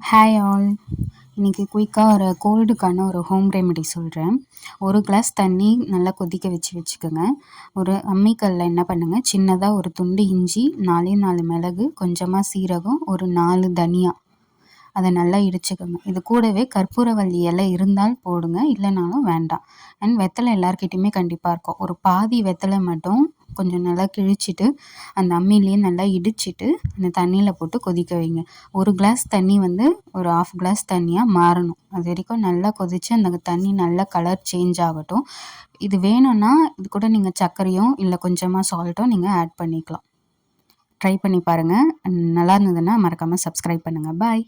Hi all. இன்னைக்கு குயிக்காக ஒரு கோல்டுக்கான ஒரு ஹோம் ரெமெடி சொல்கிறேன். ஒரு கிளாஸ் தண்ணி நல்லா கொதிக்க வச்சுக்கோங்க. ஒரு அம்மிக்கல்லில் என்ன பண்ணுங்கள், சின்னதாக ஒரு துண்டு இஞ்சி, 4 மிளகு, கொஞ்சமாக சீரகம், ஒரு 4 தனியா, அதை நல்லா இடிச்சுக்கோங்க. இது கூடவே கற்பூரவள்ளி இலை இருந்தால் போடுங்க, இல்லைனாலும் வேண்டாம். அண்ட் வெத்தலை எல்லாருக்கிட்டையுமே கண்டிப்பாக இருக்கும். ஒரு பாதி வெத்தலை மட்டும் கொஞ்சம் நல்லா கிழிச்சிட்டு அந்த அம்மிலேயே நல்லா இடிச்சிட்டு அந்த தண்ணியில் போட்டு கொதிக்க வைங்க. ஒரு கிளாஸ் தண்ணி ஒரு ஆஃப் கிளாஸ் தண்ணியாக மாறணும். அது வரைக்கும் நல்லா கொதித்து அந்த தண்ணி நல்லா கலர் சேஞ்ச் ஆகட்டும். இது வேணும்னா இது கூட நீங்கள் சர்க்கரையோ இல்லை கொஞ்சமாக சால்ட்டோ நீங்கள் ஆட் பண்ணிக்கலாம். ட்ரை பண்ணி பாருங்கள். நல்லா இருந்ததுன்னா மறக்காமல் சப்ஸ்கிரைப் பண்ணுங்கள். பாய்.